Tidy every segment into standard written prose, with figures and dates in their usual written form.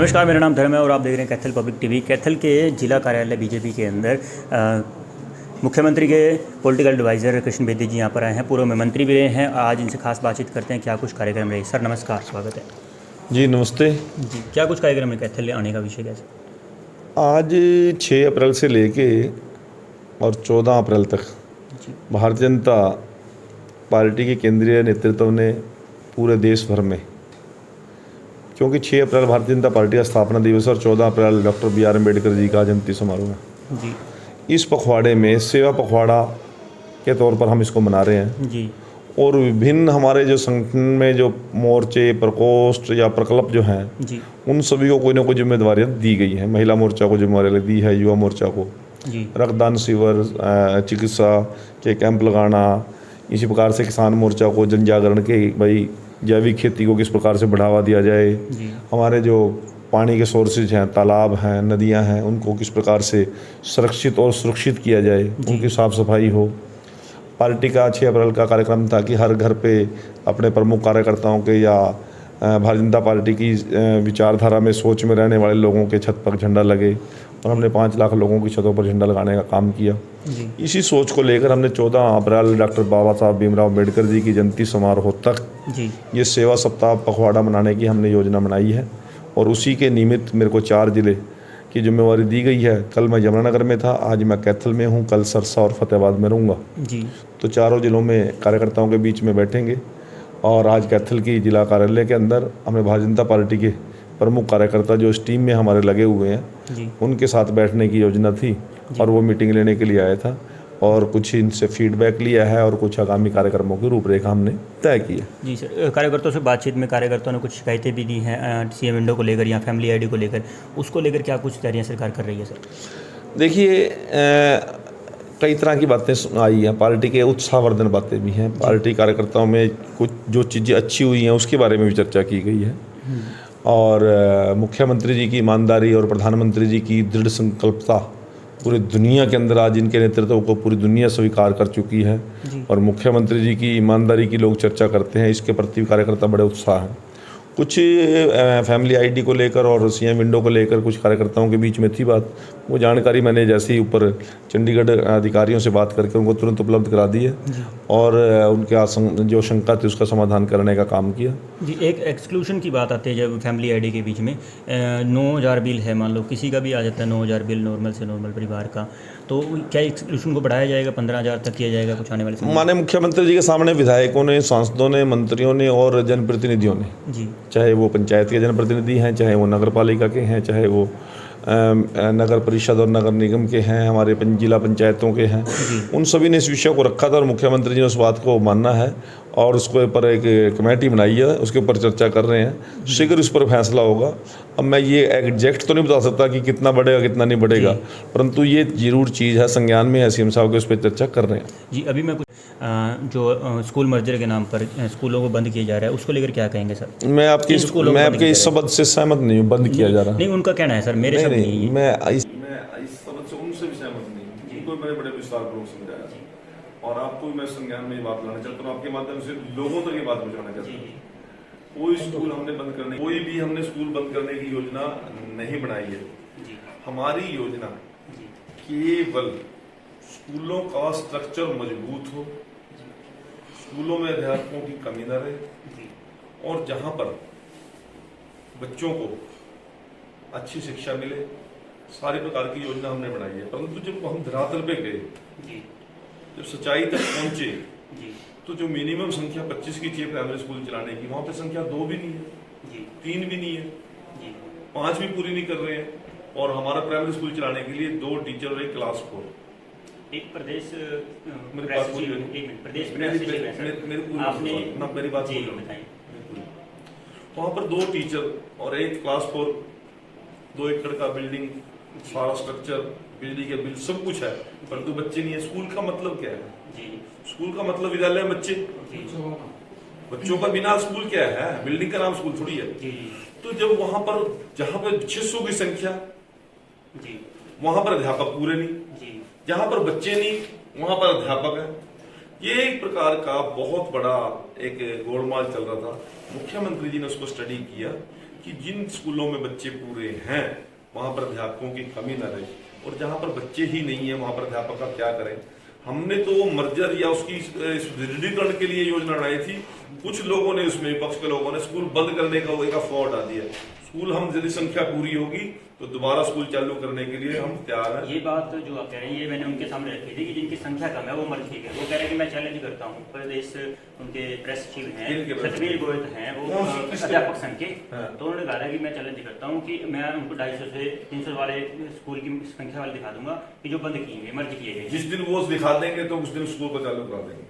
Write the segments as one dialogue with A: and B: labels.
A: नमस्कार, मेरा नाम धर्म है और आप देख रहे हैं कैथल पब्लिक टीवी। कैथल के जिला कार्यालय बीजेपी के अंदर मुख्यमंत्री के पॉलिटिकल एडवाइज़र कृष्ण बेदी जी यहाँ पर आए हैं। पूर्व में मंत्री भी रहे हैं। आज इनसे खास बातचीत करते हैं, क्या कुछ कार्यक्रम रहे। सर नमस्कार, स्वागत है
B: जी। नमस्ते
A: जी। क्या कुछ कार्यक्रम है कैथल आने का विषय कैसे?
B: आज 6 अप्रैल से लेके और 14 अप्रैल तक भारतीय जनता पार्टी के केंद्रीय नेतृत्व ने पूरे देश भर में, क्योंकि 6 अप्रैल भारतीय जनता पार्टी का स्थापना दिवस और 14 अप्रैल डॉक्टर BR अम्बेडकर जी का जयंती समारोह है
A: जी।
B: इस पखवाड़े में सेवा पखवाड़ा के तौर पर हम इसको मना रहे हैं
A: जी।
B: और विभिन्न हमारे जो संगठन में जो मोर्चे, प्रकोष्ठ या प्रकल्प जो हैं
A: जी।
B: उन सभी को कोई ना कोई जिम्मेदारियाँ दी गई हैं। महिला मोर्चा को जिम्मेदारी दी है, युवा मोर्चा को
A: जी।
B: रक्तदान शिविर, चिकित्सा के कैंप लगाना, इसी प्रकार से किसान मोर्चा को जन जागरण के भाई जैविक खेती को किस प्रकार से बढ़ावा दिया जाए, हमारे जो पानी के सोर्सेज हैं, तालाब हैं, नदियां हैं, उनको किस प्रकार से संरक्षित और सुरक्षित किया जाए, उनकी साफ़ सफाई हो। पार्टी का 6 अप्रैल का कार्यक्रम था कि हर घर पे अपने प्रमुख कार्यकर्ताओं के या भारतीय जनता पार्टी की विचारधारा में सोच में रहने वाले लोगों के छत पर झंडा लगे और हमने 5 लाख लोगों की छतों पर झंडा लगाने का काम किया। इसी सोच को लेकर हमने 14 अप्रैल डॉक्टर बाबा साहब भीमराव अम्बेडकर जी की जयंती समारोह तक ये सेवा सप्ताह पखवाड़ा मनाने की हमने योजना बनाई है और उसी के निमित्त मेरे को 4 जिले की जिम्मेवारी दी गई है। कल मैं यमुनानगर में था, आज मैं कैथल में हूँ, कल सरसा और फतेहाबाद में रहूँगा। तो चारों जिलों में कार्यकर्ताओं के बीच में बैठेंगे और आज कैथल की जिला कार्यालय के अंदर हमें भारतीय जनता पार्टी के प्रमुख कार्यकर्ता जो इस टीम में हमारे लगे हुए हैं उनके साथ बैठने की योजना थी और वो मीटिंग लेने के लिए आया था और कुछ इनसे फीडबैक लिया है और कुछ आगामी कार्यक्रमों की रूपरेखा हमने तय की है।
A: जी सर, कार्यकर्ताओं से बातचीत में कार्यकर्ताओं ने कुछ शिकायतें भी दी हैं CM विंडो को लेकर या फैमिली ID को लेकर, उसको लेकर क्या कुछ तैयारियां सरकार कर रही है? सर
B: देखिए, कई तरह की बातें आई हैं, पार्टी के उत्साहवर्धन बातें भी हैं, पार्टी कार्यकर्ताओं में कुछ जो चीज़ें अच्छी हुई हैं उसके बारे में भी चर्चा की गई है और मुख्यमंत्री जी की ईमानदारी और प्रधानमंत्री जी की दृढ़ संकल्पता पूरी दुनिया के अंदर आज इनके नेतृत्व को पूरी दुनिया स्वीकार कर चुकी है और मुख्यमंत्री जी की ईमानदारी की लोग चर्चा करते हैं, इसके प्रति कार्यकर्ता बड़े उत्साह हैं। कुछ फैमिली ID को लेकर और CM विंडो को लेकर कुछ कार्यकर्ताओं के बीच में थी बात, वो जानकारी मैंने जैसे ही ऊपर चंडीगढ़ अधिकारियों से बात करके उनको तुरंत उपलब्ध करा दी है और उनके जो शंका थी उसका समाधान करने का काम किया।
A: जी, एक एक्सक्लूशन की बात आती है जब फैमिली ID के बीच में 9,000 बिल है, मान लो किसी का भी आ जाता है 9,000 बिल नॉर्मल से नॉर्मल परिवार का, तो क्या एक्सक्लूशन को बढ़ाया जाएगा, 15,000 तक किया जाएगा कुछ आने वाले समय?
B: माननीय मुख्यमंत्री जी के सामने विधायकों ने, सांसदों ने, मंत्रियों ने और जनप्रतिनिधियों ने, चाहे वो पंचायत के जनप्रतिनिधि हैं, चाहे वो नगर पालिका के हैं, चाहे वो नगर परिषद और नगर निगम के हैं, हमारे जिला पंचायतों के हैं, उन सभी ने इस विषय को रखा था और मुख्यमंत्री जी ने उस बात को मानना है और उसके ऊपर एक कमेटी बनाई है, उसके ऊपर चर्चा कर रहे हैं। शीघ्र उस पर फैसला होगा। अब मैं ये एग्जैक्ट तो नहीं बता सकता कि कितना बढ़ेगा कितना नहीं बढ़ेगा, परंतु ये जरूर चीज़ है, संज्ञान में है, CM साहब के उस पर चर्चा कर रहे हैं।
A: जी, अभी मैं कुछ जो स्कूल मर्जर के नाम पर स्कूलों को बंद किया जा रहा है उसको लेकर क्या कहेंगे सर?
B: मैं आपके इस शब्द से सहमत नहीं हूँ, बंद किया जा रहा।
A: नहीं, उनका कहना है सर, मेरे शब्द नहीं है।
B: मैं इस शब्द से उनसे भी सहमत नहीं, उनको मैंने बड़े विस्तारपूर्वक समझाया और आपको मैं संज्ञान में ये बात लाना चाहता हूँ, आपके माध्यम से लोगों तक ये बात पहुँचाना चाहता हूँ। कोई स्कूल हमने बंद करने, कोई भी हमने स्कूल बंद करने की योजना नहीं बनाई है। हमारी योजना केवल स्कूलों का स्ट्रक्चर मजबूत हो, स्कूलों में अध्यापकों की कमी न रहे और जहां पर बच्चों को अच्छी शिक्षा मिले, सारी प्रकार की योजना हमने बनाई है। परंतु जब हम धरातल पे गए, जब सच्चाई तक पहुंचे, तो जो मिनिमम संख्या 25 की चाहिए प्राइमरी स्कूल चलाने की, वहां पे संख्या 2 भी नहीं है, 3 भी नहीं है, 5 भी पूरी नहीं कर रहे हैं और हमारा प्राइमरी स्कूल चलाने के लिए 2 टीचर और 1 क्लास 4।
A: एक प्रदेश
B: मेरी बात पूरी मेरी बात पूरी। वहाँ पर 2 टीचर और 1 क्लास 4, 2 एकड़ का बिल्डिंग, सारा स्ट्रक्चर, बिजली के बिल सब कुछ है, परंतु बच्चे नहीं है। स्कूल का मतलब क्या है? स्कूल का मतलब विद्यालय में बच्चे, बच्चों का बिना स्कूल क्या है? बिल्डिंग का नाम स्कूल थोड़ी है। तो जब वहां पर जहां पर 600 की संख्या, वहां पर अध्यापक पूरे नहीं, जहां पर बच्चे नहीं वहां पर अध्यापक है, ये एक प्रकार का बहुत बड़ा एक गोलमाल चल रहा था। मुख्यमंत्री जी ने उसको स्टडी किया कि जिन स्कूलों में बच्चे पूरे हैं वहाँ पर अध्यापकों की कमी न रहे, और जहाँ पर बच्चे ही नहीं है वहाँ पर अध्यापक का क्या करें। हमने तो वो मर्जर या उसकी सुदृढ़ीकरण के लिए योजना बनाई थी, कुछ लोगों ने, उसमें विपक्ष के लोगों ने स्कूल बंद करने का एक अफवाह उठा दिया। स्कूल हम यदि संख्या पूरी होगी तो दोबारा स्कूल चालू करने के लिए हम तैयार हैं।
A: ये बात जो आप कह रहे हैं ये मैंने उनके सामने रखी थी कि जिनकी संख्या कम है वो मर्ज ठीक है। वो कह रहे हैं कि मैं चैलेंज करता हूँ, प्रदेश उनके प्रेस सचिव हैं सतवीर गोयल हैं, वो अध्यापक संघ के, तो उन्होंने कहा कि मैं चैलेंज करता हूँ कि मैं उनको 250 से 300 वाले स्कूल की संख्या वाले दिखा दूंगा कि जो बंद किए गए, मर्ज किए गए।
B: जिस दिन वो दिखा देंगे तो उस दिन स्कूल को चालू करा देंगे,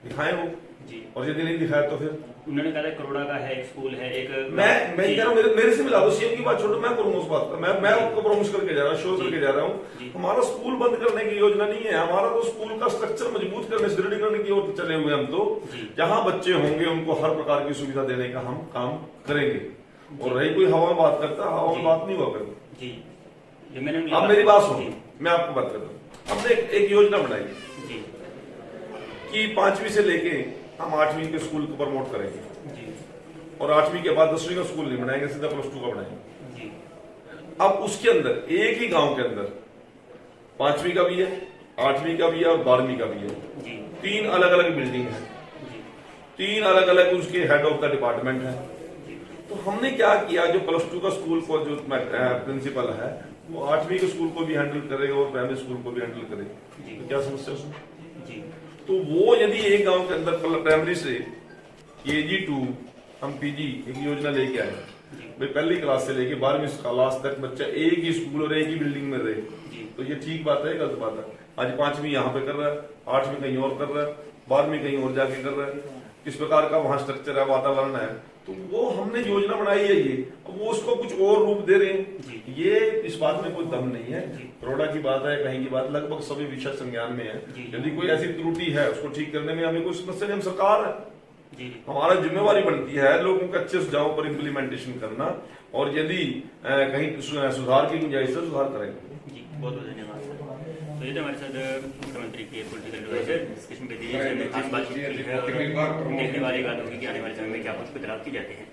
B: दिखाएं वो जी। और यदि नहीं दिखाया तो फिर
A: उन्होंने कहा करोड़ा का है एक स्कूल है, एक
B: मैं कह रहा हूँ मेरे से मिला दो, सीएम की बात छोड़ो, मैं करूंगा उस बात का, मैं आपको प्रमोट करके जा रहा हूँ, शो करके जा रहा हूँ। हमारा स्कूल बंद करने की योजना नहीं है, हमारा तो स्कूल का स्ट्रक्चर मजबूत करने, सुदृढ़ीकरण की ओर चले हुए हम। तो जहाँ बच्चे होंगे उनको हर प्रकार की सुविधा देने का हम काम करेंगे। और रही कोई हवा में बात करता, हवा में बात नहीं हुआ करें। अब मेरी बात सुनो, मैं आपको बात करता हूँ। हमने एक योजना बनाई कि 5वीं से लेके हम 8वीं के स्कूल को प्रमोट करेंगे, और 8वीं के बाद 10वीं का स्कूल नहीं बनाएंगे, सीधा +2 का बनाएंगे। अब उसके अंदर एक ही गांव के अंदर 5वीं का भी है, 8वीं का भी है और 12वीं का भी है। 3 अलग अलग बिल्डिंग है, 3 अलग अलग उसके हेड ऑफ द डिपार्टमेंट है। तो हमने क्या किया, जो +2 का स्कूल को जो प्रिंसिपल है वो 8वीं के स्कूल को भी हैंडल करेगा और प्राइमरी स्कूल को भी हैंडल करेगा। तो क्या समस्या उसमें? तो वो यदि एक गांव के अंदर प्राइमरी से KG 2 हम PG एक योजना लेके आए, भाई पहली क्लास से लेके 12वीं क्लास तक बच्चा एक ही स्कूल और एक ही बिल्डिंग में रहे, तो ये ठीक बात है, गलत बात है? आज 5वीं यहाँ पे कर रहा है, 8वीं कहीं और कर रहा है, 12वीं कहीं और जाके कर रहा है, किस प्रकार का वहां स्ट्रक्चर है, वातावरण है। तो वो हमने योजना बनाई है ये, वो उसको कुछ और रूप दे रहे हैं। ये इस बात में कोई दम नहीं है, करोड़ा की बात है, कहीं की बात, लगभग सभी विषय संज्ञान में है। यदि कोई ऐसी त्रुटि है उसको ठीक करने में हमें कोई समस्या नहीं, हम सरकार है, हमारा जिम्मेवारी बनती है लोगों के अच्छे सुझावों पर इम्प्लीमेंटेशन करना, और यदि कहीं सुधार की गुंजाइश है सुधार करेंगे।
A: जी बहुत बहुत धन्यवाद सर। तो ये तो हमारे साथ मुख्यमंत्री के पॉलिटिकल एडवाइजर कृष्ण बेदी जी से खास बातचीत की है, देखने वाली बात होगी कि आने वाले समय में क्या कुछ बदलाव किए जाते हैं।